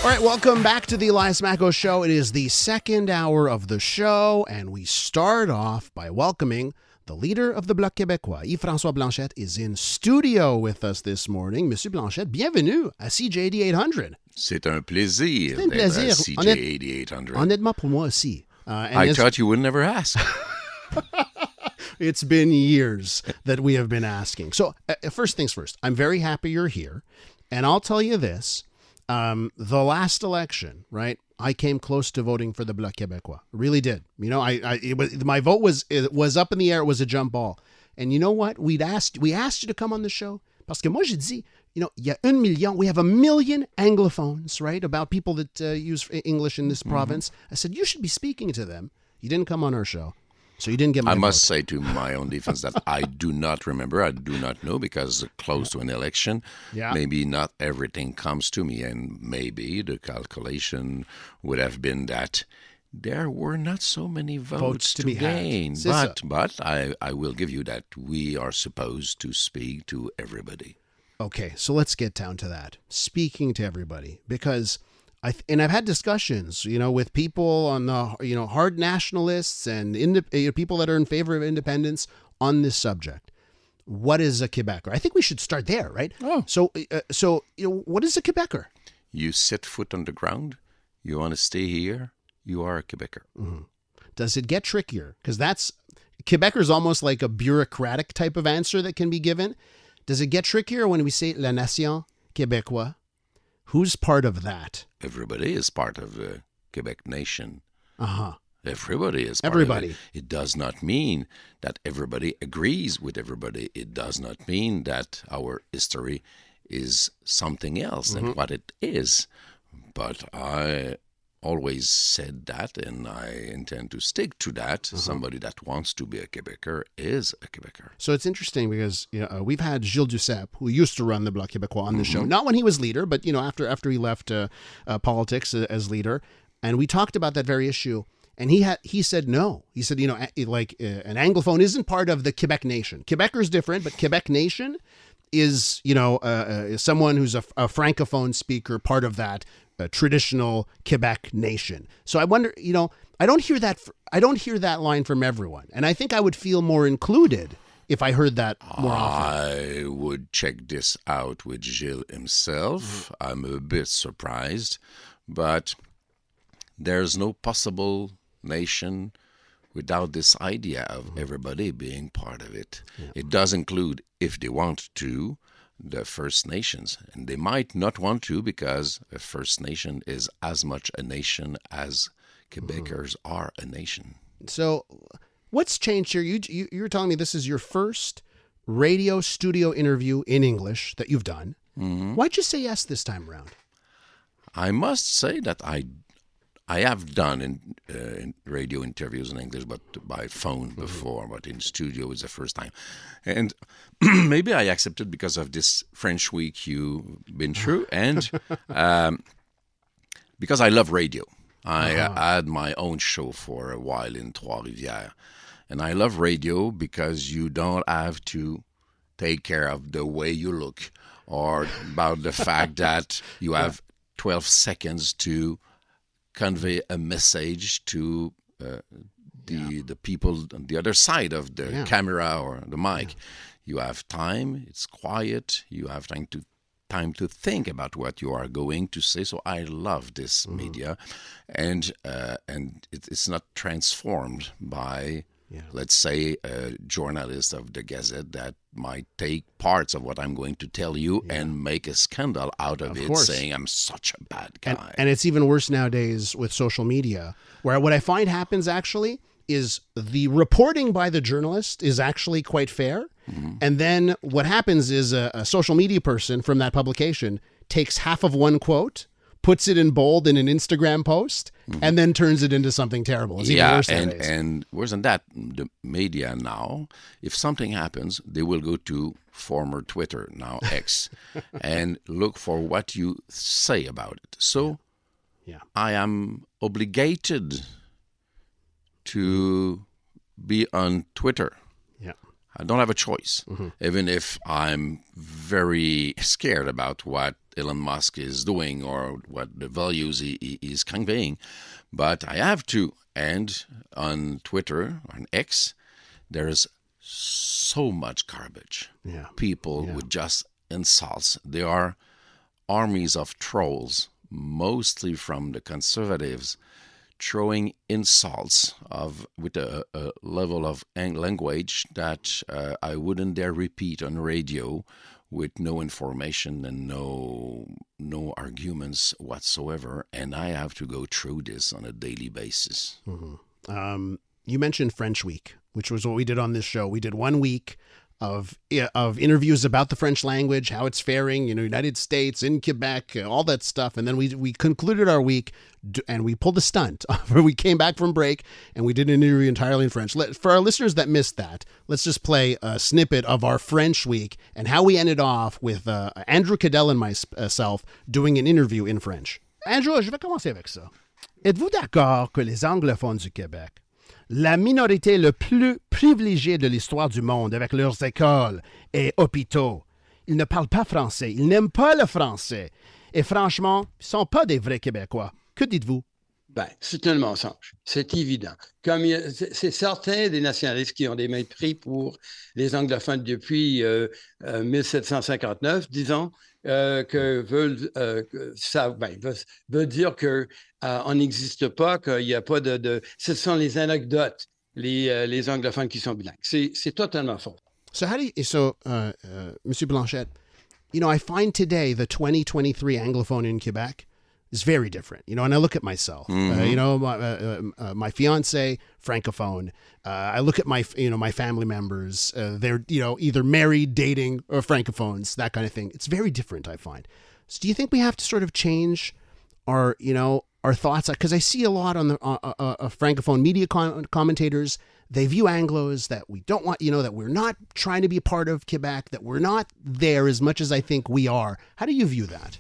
All right, welcome back to the Elias Makos Show. It is the second hour of the show, and we start off by welcoming the leader of the Bloc Québécois. Yves-François Blanchet is in studio with us this morning. Monsieur Blanchet, bienvenue à CJAD 800. C'est un plaisir d'être à CJAD 800. Honnêtement, pour moi aussi. I thought you would never ask. It's been years that we have been asking. So, first things first, I'm very happy you're here, and I'll tell you this. The last election, right? I came close to voting for the Bloc Québécois. Really did. You know, my vote was up in the air. It was a jump ball. And you know what? We asked you to come on the show. Parce que moi, j'ai dit, you know, il y a 1 million. We have 1 million Anglophones, right? About people that use English in this province. I said, you should be speaking to them. You didn't come on our show. So you didn't get my vote. Must say to my own defense that I do not remember. I do not know because close to an election, maybe not everything comes to me. And maybe the calculation would have been that there were not so many votes to gain. But I will give you that we are supposed to speak to everybody. Okay, so let's get down to that. Speaking to everybody. Because I've had discussions, you know, with people on the, you know, hard nationalists and people that are in favor of independence on this subject. What is a Quebecer? I think we should start there, right? Oh. So you know, what is a Quebecer? You set foot on the ground. You want to stay here. You are a Quebecer. Mm-hmm. Does it get trickier? Because Quebecer is almost like a bureaucratic type of answer that can be given. Does it get trickier when we say la nation québécois? Who's part of that? Everybody is part of the Quebec nation. Uh-huh. Everybody is part of it. It does not mean that everybody agrees with everybody. It does not mean that our history is something else than what it is. But I always said that, and I intend to stick to that. Somebody that wants to be a Quebecer is a Quebecer. So it's interesting because we've had Gilles Duceppe, who used to run the Bloc Québécois, on the show. Not when he was leader, but you know after he left politics as leader, and we talked about that very issue. And he said no. He said, you know, like an Anglophone isn't part of the Quebec nation. Quebecer is different, but Quebec nation is, you know, someone who's a francophone speaker, part of that traditional Quebec nation. So I wonder, you know, I don't hear that line from everyone, and I think I would feel more included if I heard that more often. I would check this out with Gilles himself. I'm a bit surprised, but there's no possible nation without this idea of everybody being part of it. Yeah. It does include, if they want to, the First Nations. And they might not want to because a First Nation is as much a nation as Quebecers are a nation. So what's changed here? You were telling me this is your first radio studio interview in English that you've done. Why'd you say yes this time around? I must say that I have done in radio interviews in English, but by phone before, but in studio is the first time. And maybe I accepted because of this French week you've been through, and because I love radio. I had my own show for a while in Trois-Rivières, and I love radio because you don't have to take care of the way you look or about the fact that you have 12 seconds to convey a message to the people on the other side of the camera or the mic. You have time, it's quiet, you have time to think about what you are going to say. So I love this media, and it's not transformed by, let's say, a journalist of the Gazette that might take parts of what I'm going to tell you and make a scandal out of it, saying I'm such a bad guy. And it's even worse nowadays with social media, where what I find happens actually is the reporting by the journalist is actually quite fair. And then what happens is a social media person from that publication takes half of one quote, puts it in bold in an Instagram post, and then turns it into something terrible. It's even worse nowadays. And worse than that, the media now, if something happens, they will go to former Twitter, now X, and look for what you say about it. So I am obligated to be on Twitter. I don't have a choice, even if I'm very scared about what Elon Musk is doing or what the values he is conveying. But I have to. And on Twitter, on X, there's so much garbage. Yeah. People with just insults. There are armies of trolls, mostly from the conservatives, throwing insults with a level of language that I wouldn't dare repeat on radio, with no information and no arguments whatsoever. And I have to go through this on a daily basis. Mm-hmm. You mentioned French Week, which was what we did on this show. We did 1 week of interviews about the French language, how it's faring, United States, in Quebec, all that stuff. And then we concluded our week and we pulled a stunt where we came back from break and we did an interview entirely in French. For our listeners that missed that, let's just play a snippet of our French week and how we ended off with Andrew Cadell and myself doing an interview in French. Andrew, je vais commencer avec ça. Êtes-vous d'accord que les anglophones du Québec, la minorité le plus privilégiée de l'histoire du monde avec leurs écoles et hôpitaux, ils ne parlent pas français, ils n'aiment pas le français. Et franchement, ils ne sont pas des vrais Québécois. Que dites-vous? Ben, c'est un mensonge. C'est évident. C'est certains des nationalistes qui ont des mépris pour les anglophones depuis 1759, disons, veulent dire que on n'existe pas, qu'il n'y a pas ce sont les anecdotes, les anglophones qui sont bilingues. C'est totalement faux. So Monsieur Blanchet, I find today the 2023 Anglophone in Quebec is very different, and I look at myself, my fiance, Francophone. I look at my family members, they're, either married, dating, or Francophones, that kind of thing. It's very different, I find. So do you think we have to sort of change our thoughts? Because I see a lot on the Francophone media commentators, they view Anglos that we don't want, that we're not trying to be a part of Quebec, that we're not there as much as I think we are. How do you view that?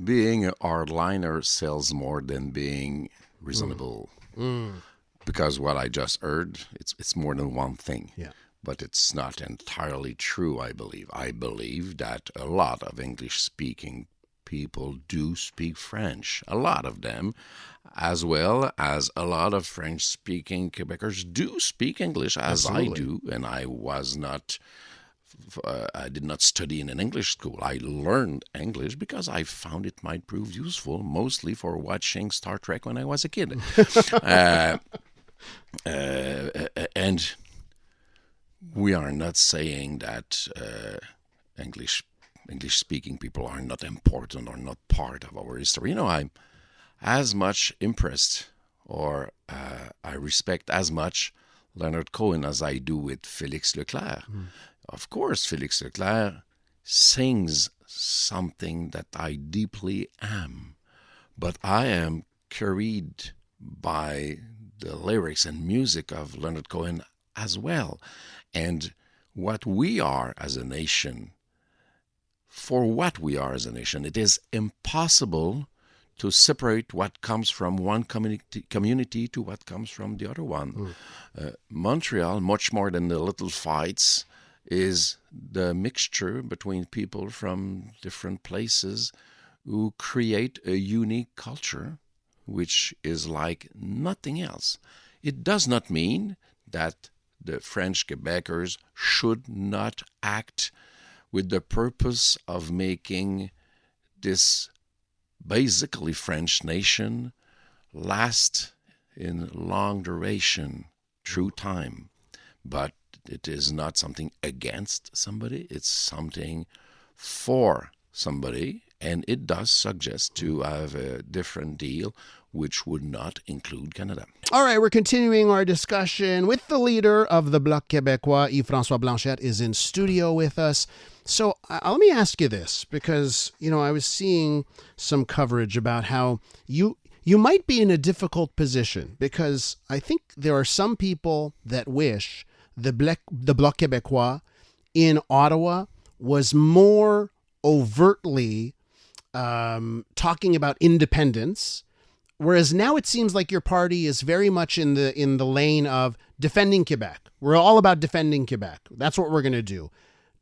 Being a hardliner sells more than being reasonable. Because what I just heard, it's more than one thing. Yeah. But it's not entirely true, I believe. I believe that a lot of English-speaking people do speak French. A lot of them, as well as a lot of French-speaking Quebecers do speak English, as Absolutely. I do. And I did not study in an English school. I learned English because I found it might prove useful, mostly for watching Star Trek when I was a kid. And we are not saying that English-speaking people are not important or not part of our history. I'm as much impressed or I respect as much Leonard Cohen as I do with Félix Leclerc. Of course, Félix Leclerc sings something that I deeply am, but I am carried by the lyrics and music of Leonard Cohen as well. And what we are as a nation, it is impossible to separate what comes from one community to what comes from the other one. Montreal, much more than the little fights, is the mixture between people from different places who create a unique culture, which is like nothing else. It does not mean that the French Quebecers should not act with the purpose of making this basically French nation last in long duration through time. But it is not something against somebody, it's something for somebody, and it does suggest to have a different deal which would not include Canada. All right, we're continuing our discussion with the leader of the Bloc Québécois. Yves-François Blanchet is in studio with us. So let me ask you this, because, I was seeing some coverage about how you might be in a difficult position, because I think there are some people that wish the Bloc Québécois in Ottawa was more overtly talking about independence Whereas now it seems like your party is very much in the lane of defending Quebec. We're all about defending Quebec. That's what we're going to do.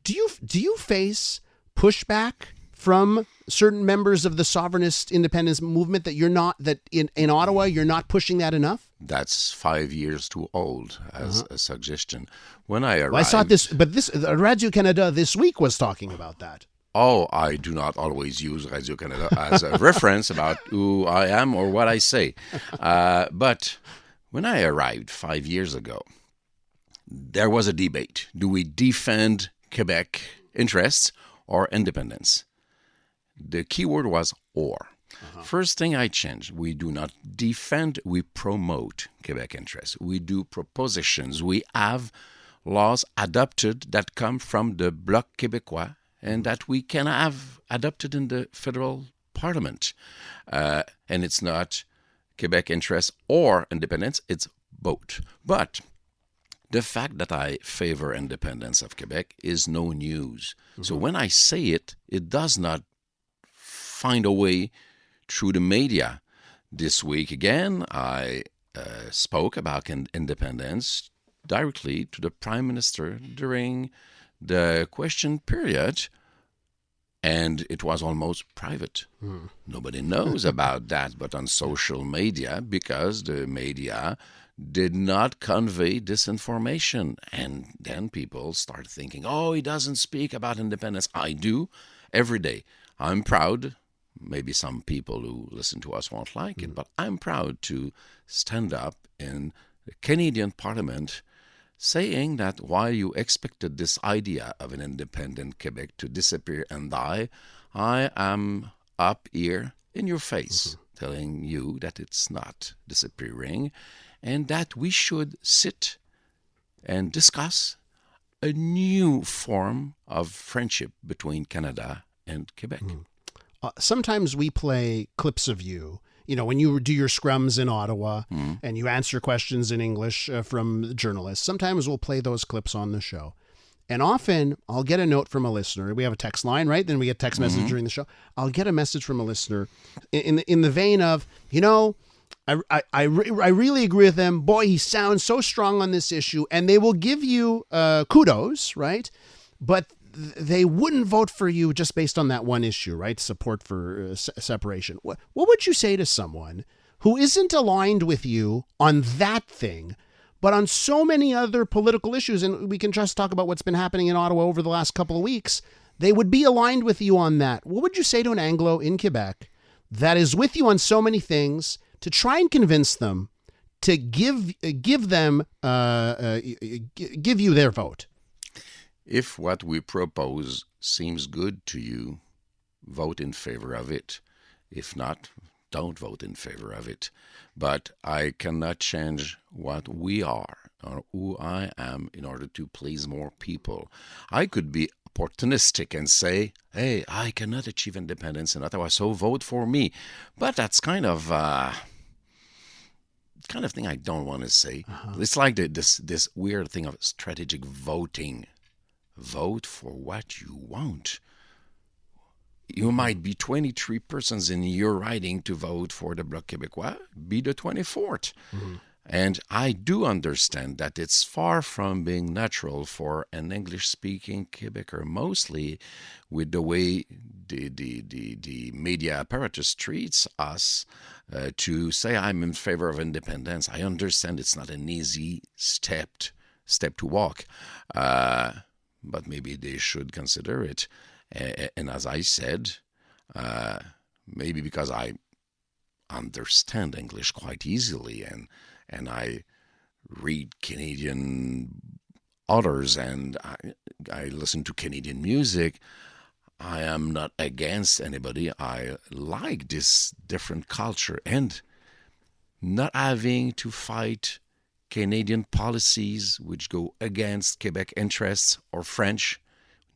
Do you face pushback from certain members of the sovereignist independence movement that you're not, that in Ottawa you're not pushing that enough? That's 5 years too old as a suggestion. When I arrived, Well, I saw this Radio Canada this week was talking about that. Oh, I do not always use Radio Canada as a reference about who I am or what I say. But when I arrived 5 years ago, there was a debate. Do we defend Quebec interests or independence? The key word was or. First thing I changed, we do not defend, we promote Quebec interests. We do propositions. We have laws adopted that come from the Bloc Québécois and that we can have adopted in the federal parliament. And it's not Quebec interests or independence, it's both. But the fact that I favor independence of Quebec is no news. So when I say it, it does not find a way through the media. This week again, I spoke about independence directly to the Prime Minister during the question period, and it was almost private. Nobody knows about that but on social media, because the media did not convey this information. And then people start thinking, oh, he doesn't speak about independence. I do every day. I'm proud. Maybe some people who listen to us won't like it, but I'm proud to stand up in the Canadian Parliament saying that while you expected this idea of an independent Quebec to disappear and die, I am up here in your face telling you that it's not disappearing and that we should sit and discuss a new form of friendship between Canada and Quebec. Sometimes we play clips of you, when you do your scrums in Ottawa and you answer questions in English from journalists. Sometimes we'll play those clips on the show. And often I'll get a note from a listener. We have a text line, right? Then we get text message during the show. I'll get a message from a listener in the vein of, I really agree with him. Boy, he sounds so strong on this issue. And they will give you kudos, right? But they wouldn't vote for you just based on that one issue, right? Support for separation. What would you say to someone who isn't aligned with you on that thing, but on so many other political issues? And we can just talk about what's been happening in Ottawa over the last couple of weeks. They would be aligned with you on that. What would you say to an Anglo in Quebec that is with you on so many things to try and convince them to give you their vote? If what we propose seems good to you, vote in favor of it. If not, don't vote in favor of it. But I cannot change what we are or who I am in order to please more people. I could be opportunistic and say, hey, I cannot achieve independence in Ottawa, so vote for me. But that's kind of thing I don't want to say. It's like this weird thing of strategic voting. Vote for what you want. You might be 23 persons in your riding to vote for the Bloc Québécois, be the 24th. And I do understand that it's far from being natural for an English-speaking Quebecer, mostly with the way the media apparatus treats us, to say I'm in favor of independence. I understand it's not an easy step to walk. But maybe they should consider it. And as I said, maybe because I understand English quite easily and I read Canadian authors and I listen to Canadian music, I am not against anybody. I like this different culture and not having to fight Canadian policies which go against Quebec interests or French,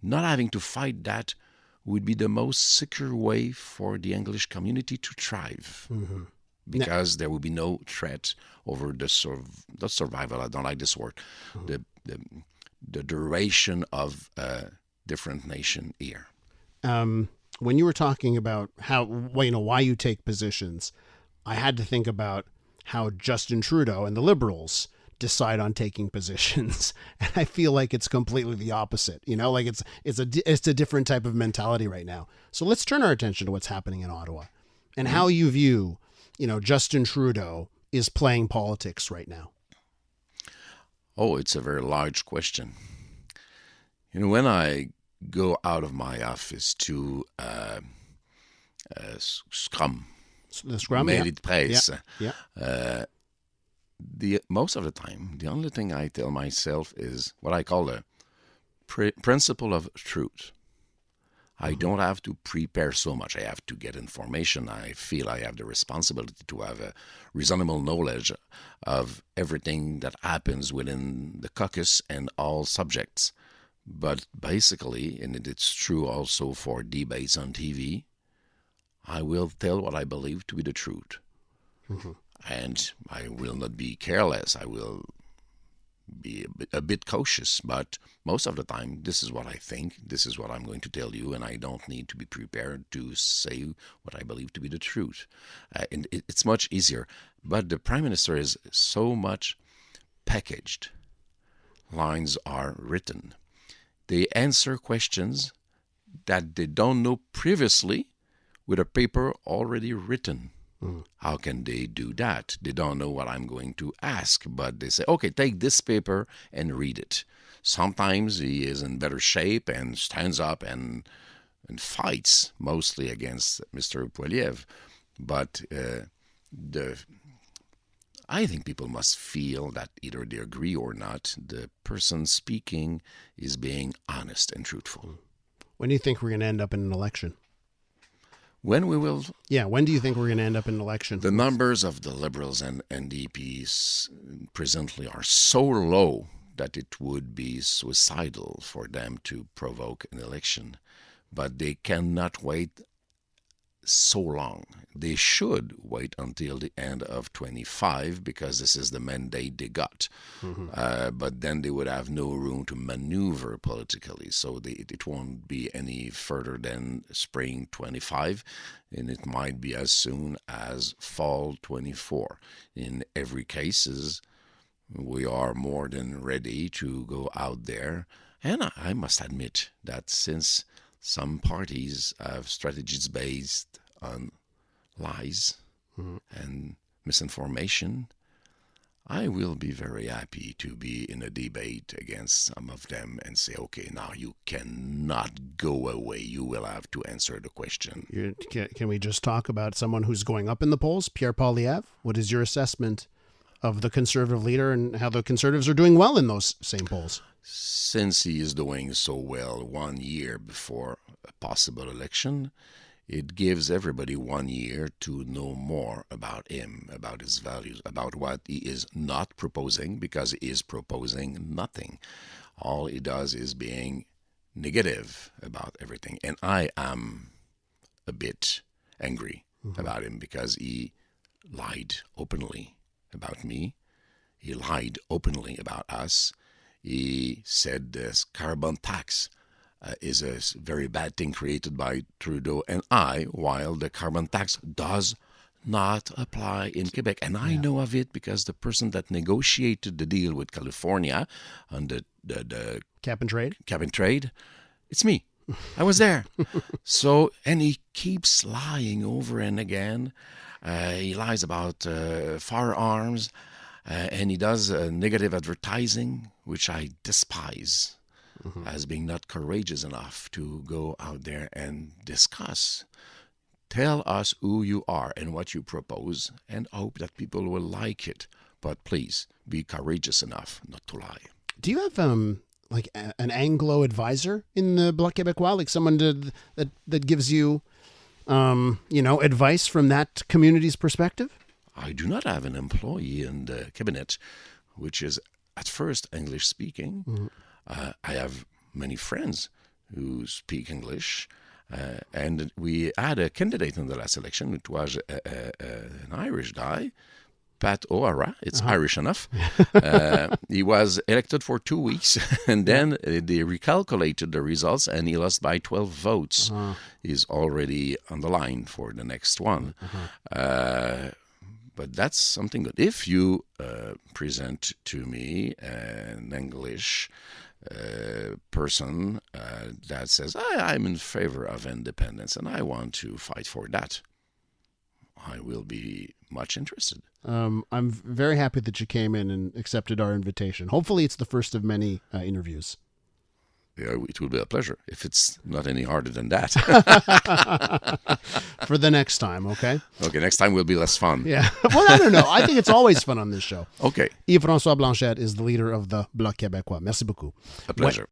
not having to fight that would be the most secure way for the English community to thrive. Because there will be no threat over the survival, I don't like this word, the duration of a different nation here. When you were talking about why you take positions, I had to think about how Justin Trudeau and the Liberals decide on taking positions, and I feel like it's completely the opposite. Like it's a different type of mentality right now. So let's turn our attention to what's happening in Ottawa and how you view, Justin Trudeau is playing politics right now. Oh, it's a very large question. When I go out of my office to Scrum, the Scrum, Mairie de Presse, yeah. Most of the time, the only thing I tell myself is what I call the principle of truth. I don't have to prepare so much. I have to get information. I feel I have the responsibility to have a reasonable knowledge of everything that happens within the caucus and all subjects. But basically, and it's true also for debates on TV, I will tell what I believe to be the truth. Mm-hmm. And I will not be careless. I will be a bit cautious, but most of the time, this is what I think. This is what I'm going to tell you, and I don't need to be prepared to say what I believe to be the truth. And it's much easier. But the Prime Minister is so much packaged. Lines are written. They answer questions that they don't know previously with a paper already written. How can they do that? They don't know what I'm going to ask, but they say, okay, take this paper and read it. Sometimes he is in better shape and stands up and fights, mostly against Mr. Poiliev. But I think people must feel that either they agree or not, the person speaking is being honest and truthful. When do you think we're going to end up in an election? When we will... Yeah, when do you think we're going to end up in an election? The numbers of the Liberals and NDPs presently are so low that it would be suicidal for them to provoke an election. But they cannot wait so long. They should wait until the end of 25 because this is the mandate they got. Mm-hmm. But then they would have no room to maneuver politically. So it won't be any further than spring 25, and it might be as soon as fall 24. In every cases, we are more than ready to go out there. And I must admit that since some parties have strategies based on lies and misinformation, I will be very happy to be in a debate against some of them and say, okay, now you cannot go away. You will have to answer the question. Can we just talk about someone who's going up in the polls, Pierre Poilievre? What is your assessment of the Conservative leader and how the Conservatives are doing well in those same polls? Since he is doing so well 1 year before a possible election, it gives everybody 1 year to know more about him, about his values, about what he is not proposing, because he is proposing nothing. All he does is being negative about everything. And I am a bit angry about him because he lied openly about me. He lied openly about us. He said this carbon tax is a very bad thing created by Trudeau and I, while the carbon tax does not apply in Quebec. And I know of it because the person that negotiated the deal with California on the cap and trade, it's me. I was there. So, and he keeps lying over and again. He lies about firearms. And he does negative advertising, which I despise, as being not courageous enough to go out there and discuss. Tell us who you are and what you propose, and hope that people will like it. But please, be courageous enough not to lie. Do you have like an Anglo advisor in the Bloc Québécois, like someone that gives you, advice from that community's perspective? I do not have an employee in the cabinet, which is at first English speaking. I have many friends who speak English, and we had a candidate in the last election. It was an Irish guy, Pat O'Hara. It's Irish enough. He was elected for 2 weeks, and then they recalculated the results, and he lost by 12 votes. He's already on the line for the next one. that's something good. If you present to me an English person that says, I'm in favor of independence and I want to fight for that, I will be much interested. I'm very happy that you came in and accepted our invitation. Hopefully it's the first of many interviews. Yeah, it will be a pleasure if it's not any harder than that. For the next time, okay? Okay, next time will be less fun. Yeah. Well, I don't know. I think it's always fun on this show. Okay. Yves-François Blanchet is the leader of the Bloc Québécois. Merci beaucoup. A pleasure.